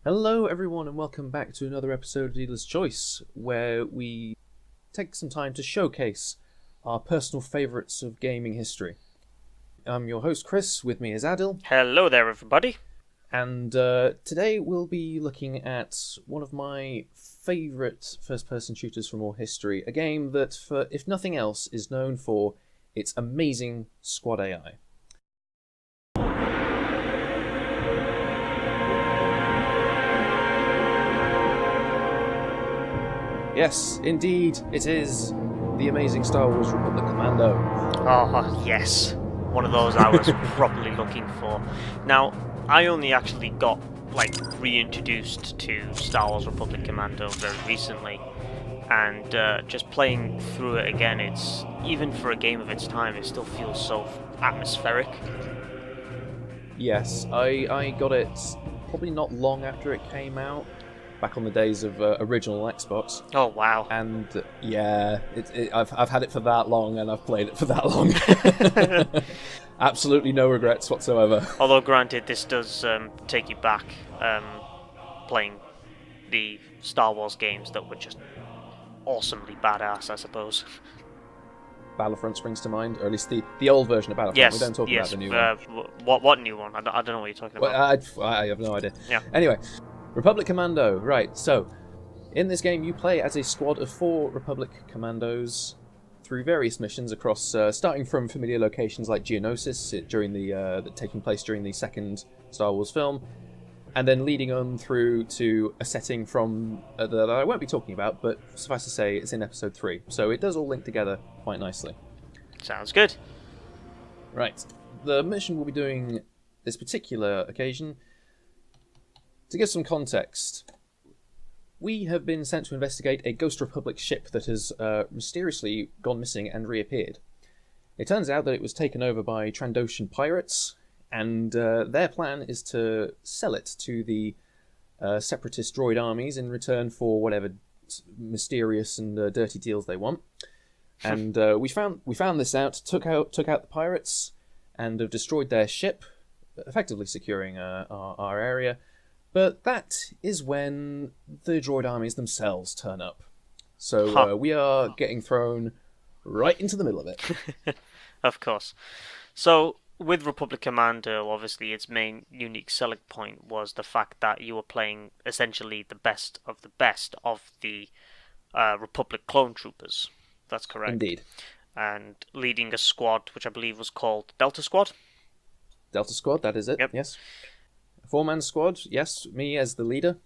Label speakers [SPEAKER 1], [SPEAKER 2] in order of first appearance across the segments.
[SPEAKER 1] Hello everyone and welcome back to another episode of Dealer's Choice, where we take some time to showcase our personal favourites of gaming history. I'm your host Chris, with me is Aadil.
[SPEAKER 2] Hello there everybody.
[SPEAKER 1] And today we'll be looking at one of my favourite first-person shooters from all history, a game that, for if nothing else, is known for its amazing squad AI. Yes, indeed, it is the amazing Star Wars Republic Commando.
[SPEAKER 2] Oh, yes. One of those I was properly looking for. Now, I only actually got, reintroduced to Star Wars Republic Commando very recently. And just playing through it again, it's, even for a game of its time, it still feels so atmospheric.
[SPEAKER 1] Yes, I got it probably not long after it came out. Back on the days of original Xbox.
[SPEAKER 2] Oh wow!
[SPEAKER 1] And yeah, I've had it for that long, and I've played it for that long. Absolutely no regrets whatsoever.
[SPEAKER 2] Although, granted, this does take you back, playing the Star Wars games that were just awesomely badass, I suppose.
[SPEAKER 1] Battlefront springs to mind, or at least the old version of Battlefront.
[SPEAKER 2] Yes,
[SPEAKER 1] we don't talk about the new one.
[SPEAKER 2] What new one? I don't know what you're talking about.
[SPEAKER 1] Well, I have no idea.
[SPEAKER 2] Yeah.
[SPEAKER 1] Anyway. Republic Commando, right, so in this game you play as a squad of 4 Republic Commandos through various missions across, starting from familiar locations like Geonosis, taking place during the second Star Wars film, and then leading on through to a setting from that I won't be talking about, but suffice to say it's in episode 3, so it does all link together quite nicely.
[SPEAKER 2] Sounds good.
[SPEAKER 1] Right, the mission we'll be doing this particular occasion. To give some context, we have been sent to investigate a Ghost Republic ship that has mysteriously gone missing and reappeared. It turns out that it was taken over by Trandoshan pirates, and their plan is to sell it to the separatist droid armies in return for whatever mysterious and dirty deals they want. And we found this out, took out the pirates, and have destroyed their ship, effectively securing our area. But that is when the droid armies themselves turn up. So we are getting thrown right into the middle of it.
[SPEAKER 2] Of course. So, with Republic Commando, obviously its main unique selling point was the fact that you were playing essentially the best of the Republic clone troopers. That's correct.
[SPEAKER 1] Indeed.
[SPEAKER 2] And leading a squad, which I believe was called Delta Squad?
[SPEAKER 1] Delta Squad, that is it,
[SPEAKER 2] yep.
[SPEAKER 1] Yes. 4-man squad, yes, me as the leader.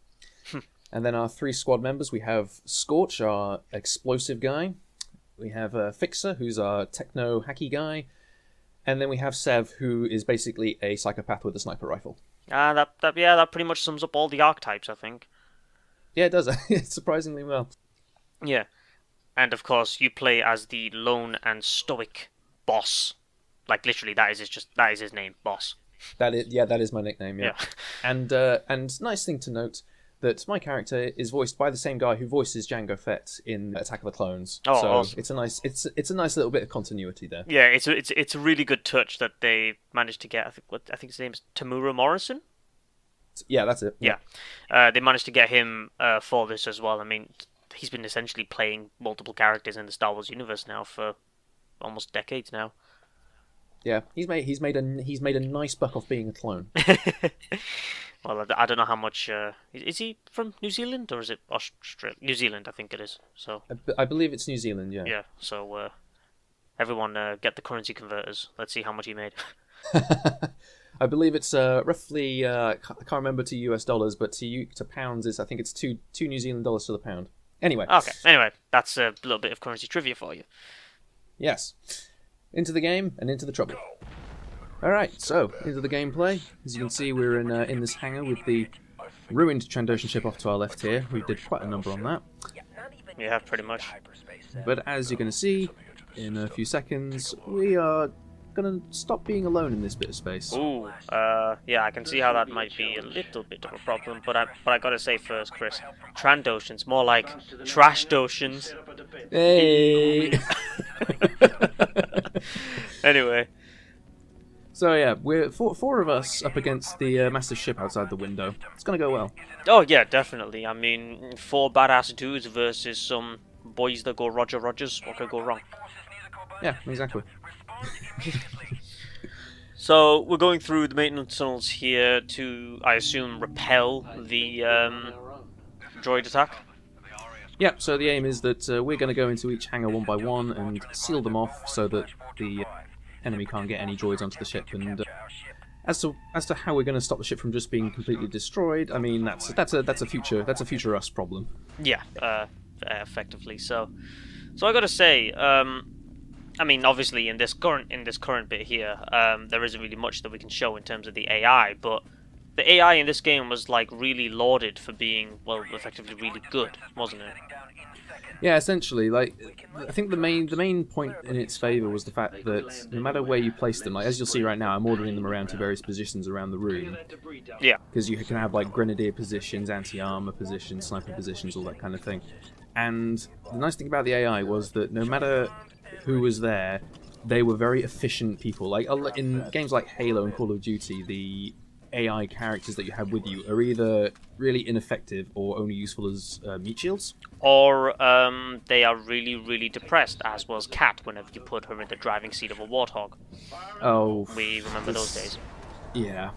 [SPEAKER 1] And then our 3 squad members, we have Scorch, our explosive guy. We have Fixer, who's our techno-hacky guy. And then we have Sev, who is basically a psychopath with a sniper rifle.
[SPEAKER 2] That pretty much sums up all the archetypes, I think.
[SPEAKER 1] Yeah, it does. Surprisingly well.
[SPEAKER 2] Yeah. And of course, you play as the lone and stoic boss. Like, literally, that is his name, boss.
[SPEAKER 1] That is my nickname, yeah. And nice thing to note that my character is voiced by the same guy who voices Jango Fett in Attack of the Clones.
[SPEAKER 2] Oh,
[SPEAKER 1] so
[SPEAKER 2] awesome.
[SPEAKER 1] It's a nice little bit of continuity there.
[SPEAKER 2] Yeah, it's a really good touch that they managed to get. I think his name is Tamura Morrison.
[SPEAKER 1] Yeah, that's it.
[SPEAKER 2] Yeah. They managed to get him for this as well. I mean, he's been essentially playing multiple characters in the Star Wars universe now for almost decades now.
[SPEAKER 1] Yeah, he's made a nice buck off being a clone.
[SPEAKER 2] Well, I don't know how much. Is he from New Zealand or is it Australia? New Zealand, I think it is. So
[SPEAKER 1] I believe it's New Zealand. Yeah.
[SPEAKER 2] Yeah. So everyone get the currency converters. Let's see how much he made.
[SPEAKER 1] I believe it's roughly. I can't remember to US dollars, but to pounds I think it's two New Zealand dollars to the pound. Anyway.
[SPEAKER 2] Okay. Anyway, that's a little bit of currency trivia for you.
[SPEAKER 1] Yes. Into the game and into the trouble. Alright, so, into the gameplay. As you can see, we're in this hangar with the ruined Trandoshan ship off to our left here. We did quite a number on that.
[SPEAKER 2] Yeah, pretty much.
[SPEAKER 1] But as you're going to see, in a few seconds, we are going to stop being alone in this bit of space.
[SPEAKER 2] Ooh, yeah, I can see how that might be a little bit of a problem, but I gotta say first, Chris, Trandoshans, more like Trash Doshans.
[SPEAKER 1] Hey!
[SPEAKER 2] Anyway.
[SPEAKER 1] So yeah, we're four of us up against the massive ship outside the window. It's gonna go well.
[SPEAKER 2] Oh yeah, definitely. I mean, 4 badass dudes versus some boys that go Roger Rogers. What could go wrong?
[SPEAKER 1] Yeah, exactly.
[SPEAKER 2] So we're going through the maintenance tunnels here to, I assume, repel the droid attack.
[SPEAKER 1] Yeah, so the aim is that we're going to go into each hangar one by one and seal them off so that the enemy can't get any droids onto the ship. And as to how we're going to stop the ship from just being completely destroyed, I mean that's a future us problem.
[SPEAKER 2] Yeah, effectively. So I got to say, I mean, obviously in this current bit here, there isn't really much that we can show in terms of the AI, but the AI in this game was like really lauded for being, well, effectively really good, wasn't it?
[SPEAKER 1] Yeah, essentially, like I think the main point in its favour was the fact that no matter where you place them, like as you'll see right now, I'm ordering them around to various positions around the room.
[SPEAKER 2] Yeah.
[SPEAKER 1] Because you can have like grenadier positions, anti-armor positions, sniper positions, all that kind of thing. And the nice thing about the AI was that no matter who was there, they were very efficient people. Like in games like Halo and Call of Duty, the AI characters that you have with you are either really ineffective or only useful as meat shields.
[SPEAKER 2] Or they are really, really depressed, as was Kat whenever you put her in the driving seat of a warthog.
[SPEAKER 1] Oh,
[SPEAKER 2] we remember those days.
[SPEAKER 1] Yeah,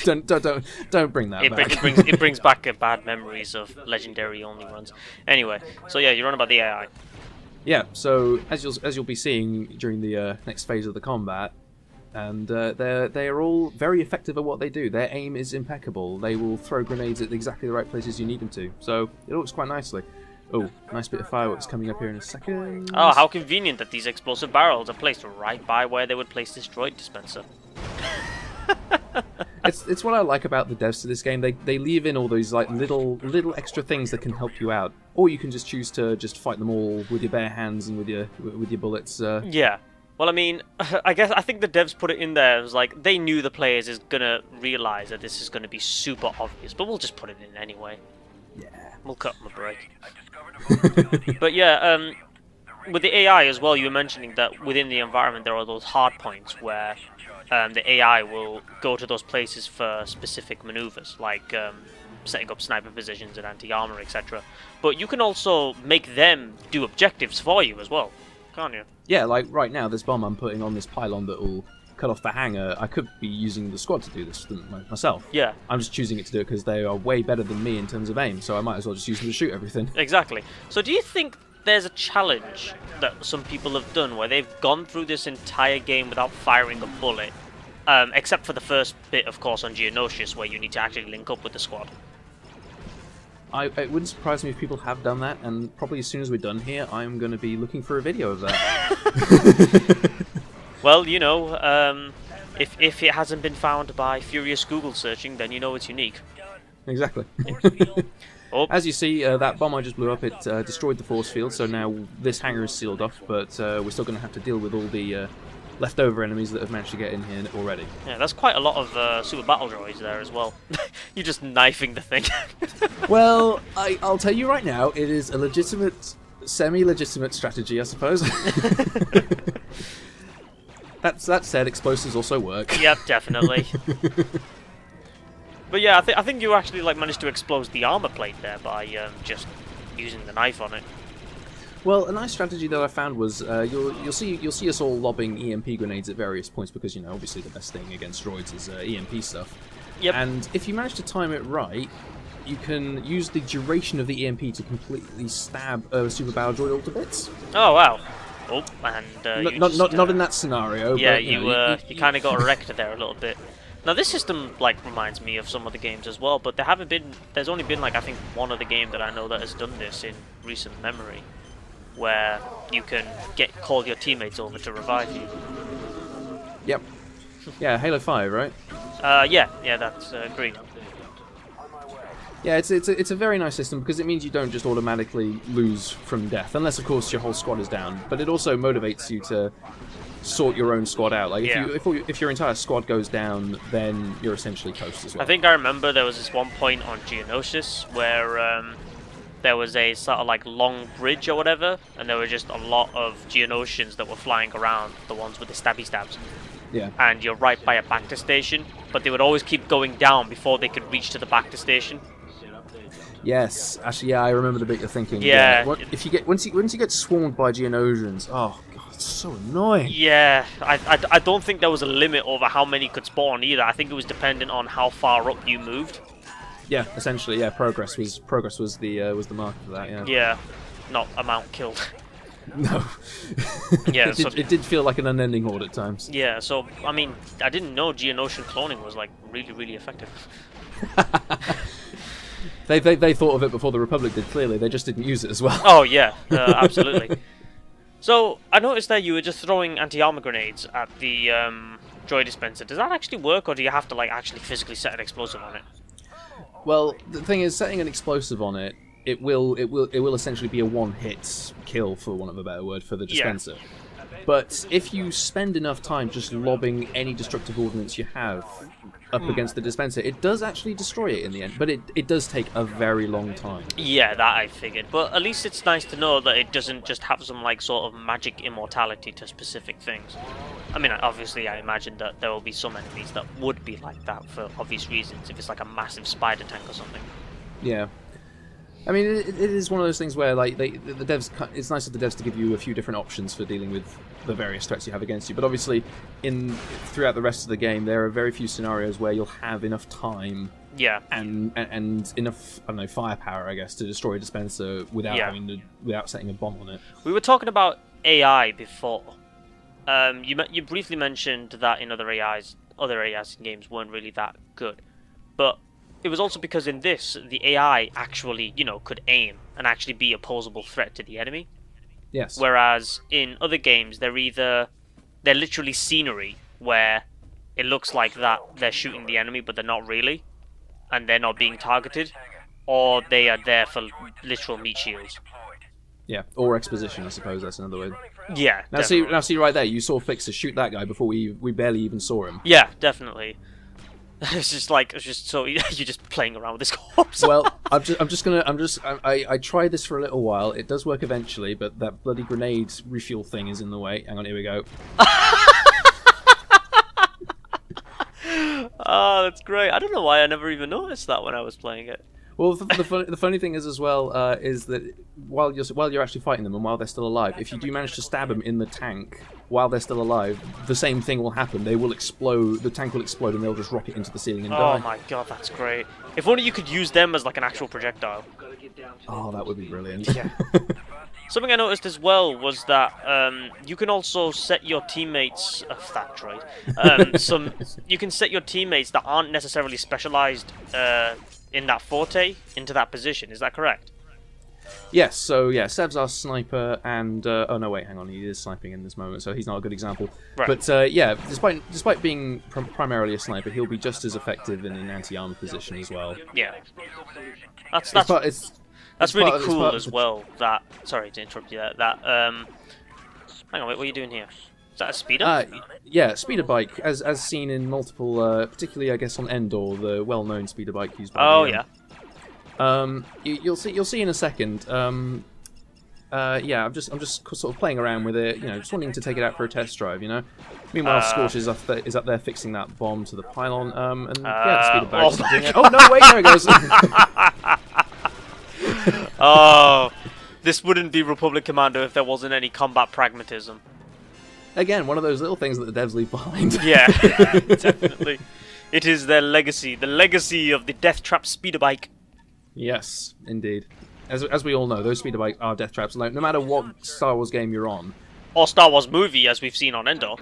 [SPEAKER 1] don't bring that back.
[SPEAKER 2] It brings back bad memories of legendary only runs. Anyway, so yeah, you're on about the AI.
[SPEAKER 1] Yeah, so as you'll be seeing during the next phase of the combat, and they are all very effective at what they do. Their aim is impeccable. They will throw grenades at exactly the right places you need them to. So it looks quite nicely. Oh, nice bit of fireworks coming up here in a second.
[SPEAKER 2] Oh, how convenient that these explosive barrels are placed right by where they would place this droid dispenser.
[SPEAKER 1] It's what I like about the devs to this game. They leave in all those like little extra things that can help you out, or you can just choose to just fight them all with your bare hands and with your bullets.
[SPEAKER 2] Yeah. Well, I mean, I think the devs put it in there. It was like they knew the players is gonna realize that this is gonna be super obvious, but we'll just put it in anyway.
[SPEAKER 1] Yeah.
[SPEAKER 2] We'll cut them a break. But yeah, with the AI as well, you were mentioning that within the environment there are those hard points where the AI will go to those places for specific maneuvers, like setting up sniper positions and anti-armor, etc. But you can also make them do objectives for you as well, can't you?
[SPEAKER 1] Yeah, like right now, this bomb I'm putting on this pylon that will cut off the hangar, I could be using the squad to do this myself.
[SPEAKER 2] Yeah.
[SPEAKER 1] I'm just choosing it to do it because they are way better than me in terms of aim, so I might as well just use them to shoot everything.
[SPEAKER 2] Exactly. So do you think there's a challenge that some people have done where they've gone through this entire game without firing a bullet, except for the first bit, of course, on Geonosius, where you need to actually link up with the squad?
[SPEAKER 1] It wouldn't surprise me if people have done that, and probably as soon as we're done here, I'm going to be looking for a video of that.
[SPEAKER 2] Well, you know, if it hasn't been found by furious Google searching, then you know it's unique.
[SPEAKER 1] Exactly.
[SPEAKER 2] Oh.
[SPEAKER 1] As you see, that bomb I just blew up, it destroyed the force field, so now this hangar is sealed off, but we're still going to have to deal with all the leftover enemies that have managed to get in here already.
[SPEAKER 2] Yeah, that's quite a lot of super battle droids there as well. You're just knifing the thing.
[SPEAKER 1] Well, I'll tell you right now, it is a legitimate, semi-legitimate strategy, I suppose. That said, explosives also work.
[SPEAKER 2] Yep, definitely. But yeah, I think you actually like managed to expose the armor plate there by just using the knife on it.
[SPEAKER 1] Well, a nice strategy that I found was you'll see us all lobbing EMP grenades at various points because, you know, obviously the best thing against droids is EMP stuff.
[SPEAKER 2] Yep.
[SPEAKER 1] And if you manage to time it right, you can use the duration of the EMP to completely stab a super battle droid all to bits.
[SPEAKER 2] Oh wow! Oh, and
[SPEAKER 1] not in that scenario.
[SPEAKER 2] Yeah,
[SPEAKER 1] but,
[SPEAKER 2] you kind of got wrecked there a little bit. Now this system like reminds me of some of the games as well, but there's only been like I think one other game that I know that has done this in recent memory, where you can call your teammates over to revive you.
[SPEAKER 1] Yep. Yeah, Halo 5, right?
[SPEAKER 2] Yeah, that's green.
[SPEAKER 1] Yeah, it's a very nice system because it means you don't just automatically lose from death, unless of course your whole squad is down. But it also motivates you to sort your own squad out. Like if your entire squad goes down, then you're essentially toast as well.
[SPEAKER 2] I think I remember there was this one point on Geonosius where there was a sort of like long bridge or whatever, and there were just a lot of Geonosians that were flying around, the ones with the stabby stabs.
[SPEAKER 1] Yeah.
[SPEAKER 2] and you're right by a Bacta station, but they would always keep going down before they could reach to the Bacta station.
[SPEAKER 1] Yes, actually, yeah, I remember the bit you're thinking.
[SPEAKER 2] Yeah.
[SPEAKER 1] If you get once you get swarmed by Geonosians, oh god, it's so annoying.
[SPEAKER 2] Yeah, I don't think there was a limit over how many could spawn either. I think it was dependent on how far up you moved.
[SPEAKER 1] Yeah, essentially, yeah. Progress was the marker for that. Yeah.
[SPEAKER 2] Yeah, not amount killed.
[SPEAKER 1] No.
[SPEAKER 2] Yeah,
[SPEAKER 1] it did feel like an unending horde at times.
[SPEAKER 2] Yeah, so I mean, I didn't know Geonosian cloning was like really effective.
[SPEAKER 1] They thought of it before the Republic did. Clearly, they just didn't use it as well.
[SPEAKER 2] Oh yeah, absolutely. So I noticed that you were just throwing anti-armor grenades at the droid dispenser. Does that actually work, or do you have to like actually physically set an explosive on it?
[SPEAKER 1] Well, the thing is, setting an explosive on it, it will essentially be a one-hit kill, for want of a better word, for the dispenser. Yeah. But if you spend enough time just lobbing any destructive ordnance you have up against the dispenser, it does actually destroy it in the end. But it does take a very long time.
[SPEAKER 2] Yeah, that I figured. But at least it's nice to know that it doesn't just have some like sort of magic immortality to specific things. I mean, obviously, I imagine that there will be some enemies that would be like that for obvious reasons, if it's like a massive spider tank or something.
[SPEAKER 1] Yeah. I mean, it is one of those things where, like, the devs. It's nice of the devs to give you a few different options for dealing with the various threats you have against you. But obviously, throughout the rest of the game, there are very few scenarios where you'll have enough time.
[SPEAKER 2] Yeah.
[SPEAKER 1] And enough, I don't know, firepower, I guess, to destroy a dispenser without setting a bomb on it.
[SPEAKER 2] We were talking about AI before. You briefly mentioned that in other AIs in games weren't really that good, but it was also because in this, the AI actually, could aim and actually be a posable threat to the enemy.
[SPEAKER 1] Yes.
[SPEAKER 2] Whereas in other games, they're literally scenery where it looks like that they're shooting the enemy, but they're not really, and they're not being targeted, or they are there for literal meat shields.
[SPEAKER 1] Yeah, or exposition, I suppose that's another way.
[SPEAKER 2] Yeah.
[SPEAKER 1] Now see right there, you saw Fixer shoot that guy before we barely even saw him.
[SPEAKER 2] Yeah, definitely. It's just so you're just playing around with this corpse.
[SPEAKER 1] Well, I tried this for a little while. It does work eventually, but that bloody grenade refuel thing is in the way. Hang on, here we go.
[SPEAKER 2] Oh, that's great. I don't know why I never even noticed that when I was playing it.
[SPEAKER 1] Well, the funny thing is as well is that while you're actually fighting them and while they're still alive, if you do manage to stab them in the tank while they're still alive, the same thing will happen. They will explode. The tank will explode, and they'll just rocket into the ceiling and die.
[SPEAKER 2] Oh my god, that's great! If only you could use them as like an actual projectile.
[SPEAKER 1] Oh, that would be brilliant.
[SPEAKER 2] Yeah. Something I noticed as well was that you can also set your teammates. That droid. You can set your teammates that aren't necessarily specialized in that forte into that position. Is that correct?
[SPEAKER 1] Yes. So yeah, Seb's our sniper, and oh no, wait, hang on, he is sniping in this moment, so he's not a good example. Right. But yeah, despite being primarily a sniper, he'll be just as effective in an anti-armor position as well.
[SPEAKER 2] Yeah. That's really cool as well. That sorry to interrupt you there. Hang on, wait, what are you doing here? Is that a speeder?
[SPEAKER 1] Yeah, speeder bike, as seen in multiple, particularly I guess on Endor, the well-known speeder bike used by you'll see in a second. Yeah, I'm just sort of playing around with it, just wanting to take it out for a test drive, Meanwhile, Scorch is up there fixing that bomb to the pylon, and yeah, the speeder bike's doing it. Oh no, wait, there it goes.
[SPEAKER 2] Oh, this wouldn't be Republic Commando if there wasn't any combat pragmatism.
[SPEAKER 1] Again, one of those little things that the devs leave behind.
[SPEAKER 2] Yeah, definitely. It is their legacy. The legacy of the Death Trap speeder bike.
[SPEAKER 1] Yes, indeed. As we all know, those speeder bikes are death traps. Like, no matter what Star Wars game you're on,
[SPEAKER 2] or Star Wars movie, as we've seen on Endor.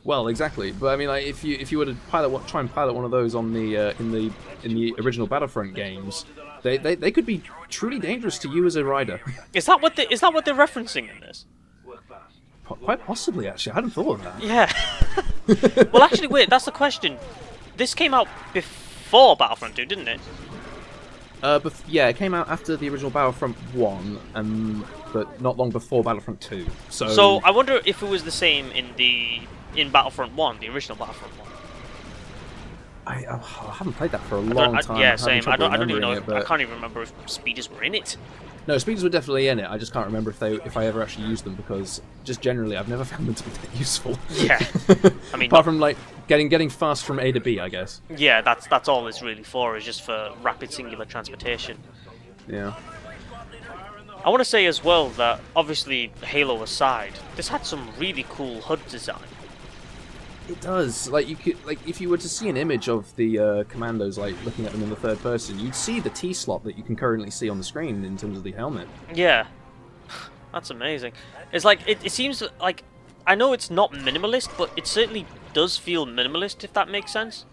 [SPEAKER 1] Well, exactly. But I mean, like, if you were to try and pilot one of those on the in the original Battlefront games, they could be truly dangerous to you as a rider.
[SPEAKER 2] Is that what they're referencing in this?
[SPEAKER 1] Quite possibly, actually. I hadn't thought of that.
[SPEAKER 2] Yeah. Well, actually, wait. That's the question. This came out before Battlefront 2, didn't it?
[SPEAKER 1] Yeah, it came out after the original Battlefront 1, but not long before Battlefront 2.
[SPEAKER 2] So I wonder if it was the same in Battlefront 1, the original Battlefront 1.
[SPEAKER 1] I haven't played that for a long time.
[SPEAKER 2] Yeah, same. I don't even know.
[SPEAKER 1] It,
[SPEAKER 2] I can't even remember if speeders were in it.
[SPEAKER 1] No, speeders were definitely in it. I just can't remember if I ever actually used them, because just generally I've never found them to be that useful.
[SPEAKER 2] Yeah, I mean,
[SPEAKER 1] apart from like getting fast from A to B, I guess.
[SPEAKER 2] Yeah, that's all it's really for. Is just for rapid singular transportation.
[SPEAKER 1] Yeah.
[SPEAKER 2] I want to say as well that obviously Halo aside, this had some really cool HUD design.
[SPEAKER 1] It does. Like you could, like if you were to see an image of the commandos, like looking at them in the third person, you'd see the T slot that you can currently see on the screen in terms of the helmet.
[SPEAKER 2] Yeah, that's amazing. It's like it seems like, I know it's not minimalist, but it certainly does feel minimalist, if that makes sense.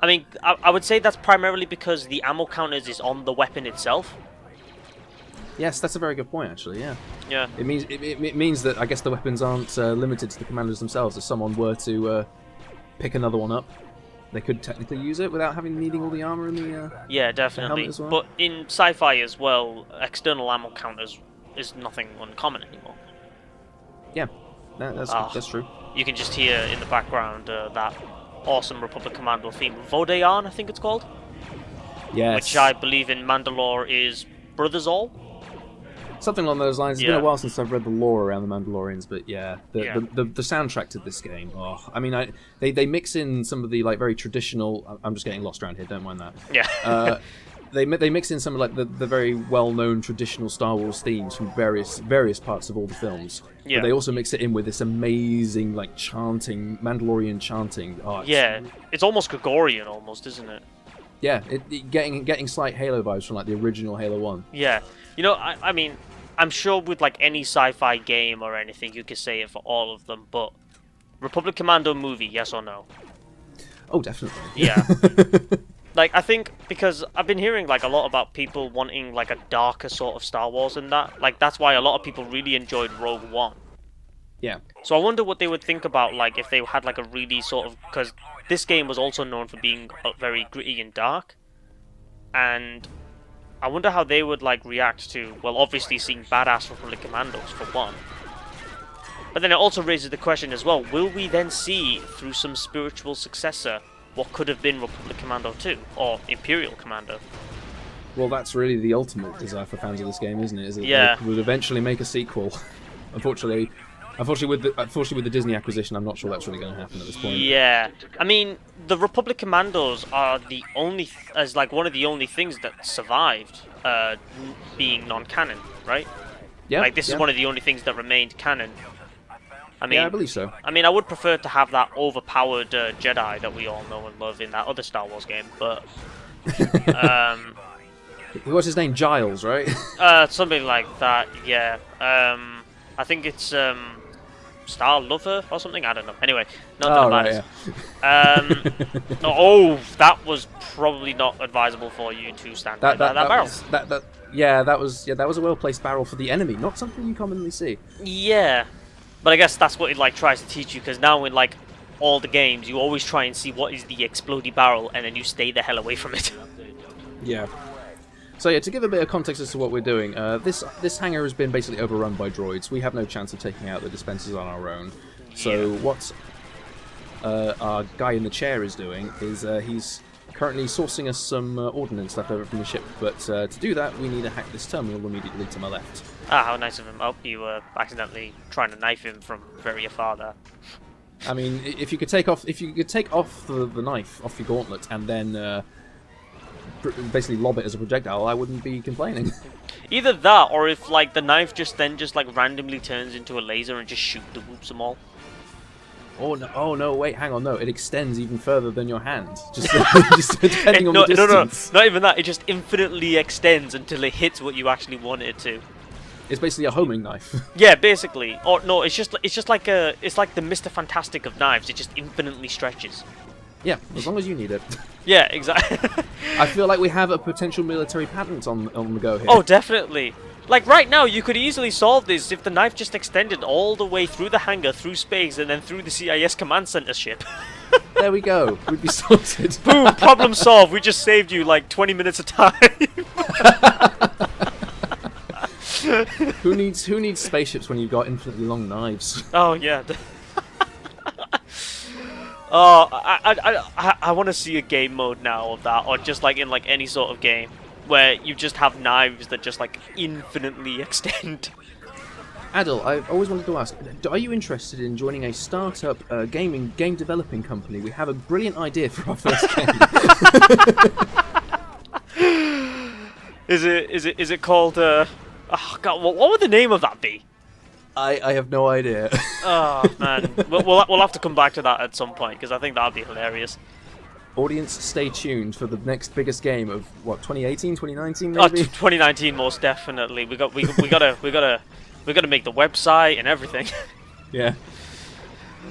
[SPEAKER 2] I mean, I would say that's primarily because the ammo counters is on the weapon itself.
[SPEAKER 1] Yes, that's a very good point, actually. Yeah.
[SPEAKER 2] Yeah.
[SPEAKER 1] It means that I guess the weapons aren't limited to the commandos themselves. If someone were to pick another one up, they could technically use it without needing all the armor and the
[SPEAKER 2] yeah,
[SPEAKER 1] the
[SPEAKER 2] definitely.
[SPEAKER 1] helmet as well.
[SPEAKER 2] But in sci-fi as well, external ammo counters is nothing uncommon anymore.
[SPEAKER 1] Yeah, that's true.
[SPEAKER 2] You can just hear in the background that awesome Republic Commando theme, Vodayan, I think it's called.
[SPEAKER 1] Yes.
[SPEAKER 2] Which I believe in Mandalore is Brothers All.
[SPEAKER 1] Something along those lines. It's been a while since I've read the lore around the Mandalorians, but yeah, the soundtrack to this game. Oh, I mean, they mix in some of the like very traditional. I'm just getting lost around here. Don't mind that.
[SPEAKER 2] Yeah.
[SPEAKER 1] They mix in some of like the very well-known traditional Star Wars themes from various parts of all the films.
[SPEAKER 2] Yeah.
[SPEAKER 1] But they also mix it in with this amazing like chanting, Mandalorian chanting. Oh,
[SPEAKER 2] it's almost Gregorian, almost, isn't it?
[SPEAKER 1] Yeah, getting slight Halo vibes from like the original Halo 1.
[SPEAKER 2] Yeah, you know, I mean, I'm sure with like any sci-fi game or anything, you could say it for all of them, but Republic Commando movie, yes or no?
[SPEAKER 1] Oh, definitely.
[SPEAKER 2] Yeah. Like, I think because I've been hearing like a lot about people wanting like a darker sort of Star Wars and that. Like, that's why a lot of people really enjoyed Rogue One.
[SPEAKER 1] Yeah.
[SPEAKER 2] So I wonder what they would think about like if they had like a really sort of, because this game was also known for being very gritty and dark, and I wonder how they would like react to, well, obviously seeing badass Republic Commandos for one, but then it also raises the question as well: will we then see through some spiritual successor what could have been Republic Commando 2 or Imperial Commando?
[SPEAKER 1] Well, that's really the ultimate desire for fans of this game, isn't it? Is that they would eventually make a sequel. Unfortunately, with the Disney acquisition, I'm not sure that's really going to happen at this point.
[SPEAKER 2] Yeah, I mean, the Republic Commandos are the only, as like one of the only things that survived being non-canon, right?
[SPEAKER 1] Yeah.
[SPEAKER 2] Like this is one of the only things that remained canon. I mean,
[SPEAKER 1] yeah, I believe so.
[SPEAKER 2] I mean, I would prefer to have that overpowered Jedi that we all know and love in that other Star Wars game, but
[SPEAKER 1] what's his name? Giles, right?
[SPEAKER 2] something like that. Yeah. I think it's Star Lover or something. I don't know. Anyway, not that matters.
[SPEAKER 1] Yeah.
[SPEAKER 2] Oh, that was probably not advisable for you to stand by that barrel.
[SPEAKER 1] That was a well-placed barrel for the enemy, not something you commonly see.
[SPEAKER 2] Yeah, but I guess that's what it like tries to teach you, because now in like all the games, you always try and see what is the explodey barrel, and then you stay the hell away from it.
[SPEAKER 1] Yeah. So yeah, to give a bit of context as to what we're doing, this hangar has been basically overrun by droids. We have no chance of taking out the dispensers on our own. So what our guy in the chair is doing is he's currently sourcing us some ordnance left over from the ship. But to do that, we need to hack this terminal immediately to my left.
[SPEAKER 2] Ah, how nice of him. Oh, you were accidentally trying to knife him from very afar there.
[SPEAKER 1] I mean, if you could take off the knife off your gauntlet and then basically lob it as a projectile, I wouldn't be complaining.
[SPEAKER 2] Either that, or if like the knife just like randomly turns into a laser and just shoot the whoops them all.
[SPEAKER 1] Oh no! Wait, hang on. No, it extends even further than your hand. Just depending on the distance.
[SPEAKER 2] No, not even that. It just infinitely extends until it hits what you actually want it to.
[SPEAKER 1] It's basically a homing knife.
[SPEAKER 2] Yeah, basically. Or no, it's just like the Mr. Fantastic of knives. It just infinitely stretches.
[SPEAKER 1] Yeah, as long as you need it.
[SPEAKER 2] Yeah, exactly.
[SPEAKER 1] I feel like we have a potential military patent on the go here.
[SPEAKER 2] Oh, definitely. Like right now, you could easily solve this if the knife just extended all the way through the hangar, through space, and then through the CIS command center ship.
[SPEAKER 1] There we go. We'd be sorted.
[SPEAKER 2] Boom! Problem solved. We just saved you like 20 minutes of time.
[SPEAKER 1] Who needs spaceships when you've got infinitely long knives?
[SPEAKER 2] Oh yeah. Oh, I want to see a game mode now of that, or just like in like any sort of game where you just have knives that just like infinitely extend.
[SPEAKER 1] Aadil, I've always wanted to ask, are you interested in joining a startup game developing company? We have a brilliant idea for our first game.
[SPEAKER 2] Is it called? Oh God, what would the name of that be?
[SPEAKER 1] I have no idea.
[SPEAKER 2] Oh man, we'll have to come back to that at some point because I think that'd be hilarious.
[SPEAKER 1] Audience, stay tuned for the next biggest game of what, 2018, 2019
[SPEAKER 2] Oh,
[SPEAKER 1] maybe?
[SPEAKER 2] 2019 most definitely. We gotta make the website and everything.
[SPEAKER 1] Yeah.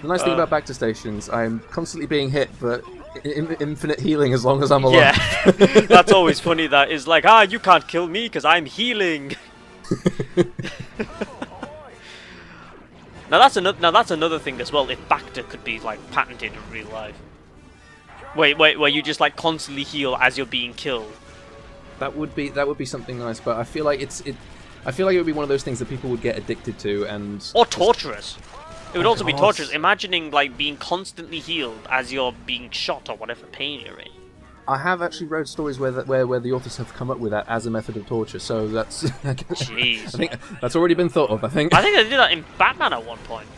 [SPEAKER 1] The nice thing about back to stations, I'm constantly being hit, but infinite healing as long as I'm alive.
[SPEAKER 2] Yeah, that's always funny. That is like, you can't kill me because I'm healing. Now that's another thing as well. If Bacta could be like patented in real life. Wait, where you just like constantly heal as you're being killed.
[SPEAKER 1] That would be something nice, but I feel like it would be one of those things that people would get addicted to
[SPEAKER 2] or torturous. It would also be
[SPEAKER 1] God.
[SPEAKER 2] torturous. Imagining like being constantly healed as you're being shot or whatever pain you're in.
[SPEAKER 1] I have actually read stories where the authors have come up with that as a method of torture, so that's
[SPEAKER 2] Jeez.
[SPEAKER 1] I think that's already been thought of, I think.
[SPEAKER 2] I think they did that in Batman at one point,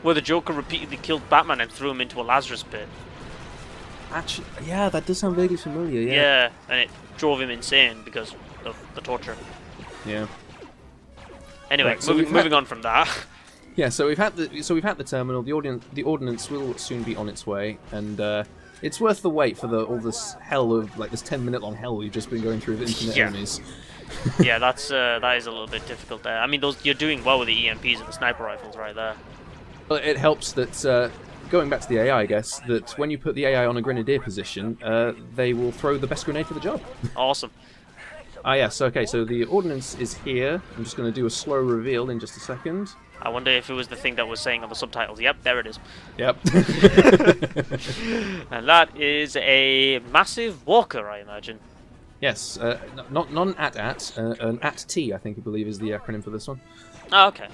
[SPEAKER 2] where the Joker repeatedly killed Batman and threw him into a Lazarus pit.
[SPEAKER 1] Actually, yeah, that does sound vaguely familiar, yeah.
[SPEAKER 2] Yeah, and it drove him insane because of the torture.
[SPEAKER 1] Yeah.
[SPEAKER 2] Anyway,
[SPEAKER 1] Right, so
[SPEAKER 2] moving on from that.
[SPEAKER 1] Yeah, so we've had the terminal. The ordnance will soon be on its way, and it's worth the wait for all this hell of this 10-minute long hell we've just been going through with infinite enemies.
[SPEAKER 2] Yeah, that is a little bit difficult there. I mean, you're doing well with the EMPs and the sniper rifles right there.
[SPEAKER 1] Well, it helps that going back to the AI, I guess that when you put the AI on a grenadier position, they will throw the best grenade for the job.
[SPEAKER 2] Awesome.
[SPEAKER 1] Ah, yes. Okay, so the ordnance is here. I'm just going to do a slow reveal in just a second.
[SPEAKER 2] I wonder if it was the thing that was saying on the subtitles. Yep, there it is.
[SPEAKER 1] Yep.
[SPEAKER 2] And that is a massive walker, I imagine.
[SPEAKER 1] Yes, not an AT-AT, an AT-T, I believe is the acronym for this one.
[SPEAKER 2] Oh, okay.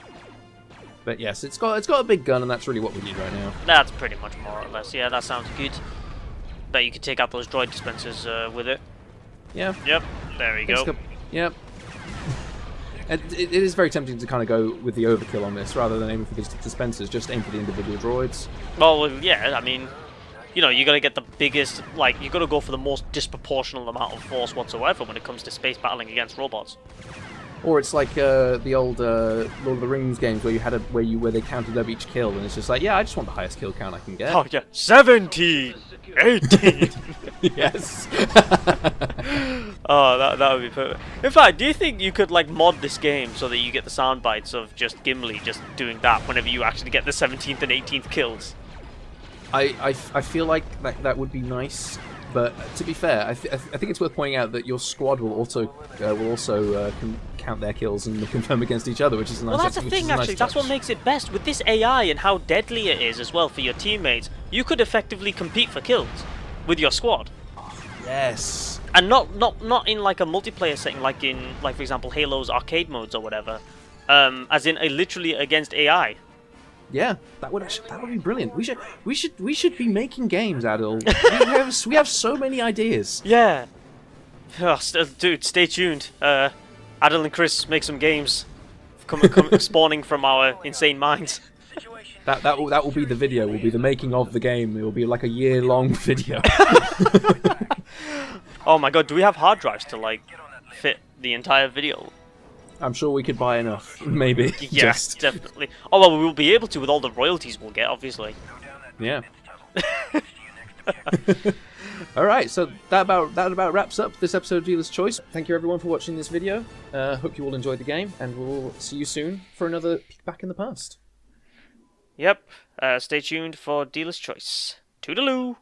[SPEAKER 1] But yes, it's got a big gun, and that's really what we need right now.
[SPEAKER 2] That's pretty much more or less. Yeah, that sounds good. Bet you could take out those droid dispensers with it.
[SPEAKER 1] Yeah.
[SPEAKER 2] Yep, there we go.
[SPEAKER 1] Yep. It is very tempting to kind of go with the overkill on this, rather than aiming for these dispensers. Just aim for the individual droids.
[SPEAKER 2] Well, yeah, I mean, you gotta get the biggest, you gotta go for the most disproportional amount of force whatsoever when it comes to space battling against robots.
[SPEAKER 1] Or it's like the old Lord of the Rings games where where they counted up each kill, and it's just like, yeah, I just want the highest kill count I can get.
[SPEAKER 2] Oh yeah, 17, 18.
[SPEAKER 1] Yes.
[SPEAKER 2] Oh, that would be perfect. In fact, do you think you could mod this game so that you get the sound bites of just Gimli just doing that whenever you actually get the 17th and 18th kills?
[SPEAKER 1] I feel like that would be nice, but to be fair, I think it's worth pointing out that your squad will also count their kills and confirm against each other, which is a nice.
[SPEAKER 2] Well, that's the thing, actually. That's what makes it best with this AI and how deadly it is as well for your teammates. You could effectively compete for kills with your squad.
[SPEAKER 1] Yes.
[SPEAKER 2] And not in a multiplayer setting, for example Halo's arcade modes or whatever. As in literally against AI.
[SPEAKER 1] Yeah, that would be brilliant. We should be making games, Aadil. we have so many ideas.
[SPEAKER 2] Yeah. Oh, dude, stay tuned. Aadil and Chris make some games, come spawning from our insane minds.
[SPEAKER 1] That will be the video. Will be the making of the game. It will be like a year-long video.
[SPEAKER 2] Oh my god, do we have hard drives to fit the entire video?
[SPEAKER 1] I'm sure we could buy enough, maybe.
[SPEAKER 2] Yes, definitely. Oh well, we will be able to with all the royalties we'll get, obviously.
[SPEAKER 1] Yeah. All right, so that about wraps up this episode of Dealer's Choice. Thank you everyone for watching this video. Hope you all enjoyed the game, and we'll see you soon for another peek back in the past.
[SPEAKER 2] Yep. Stay tuned for Dealer's Choice. Toodaloo!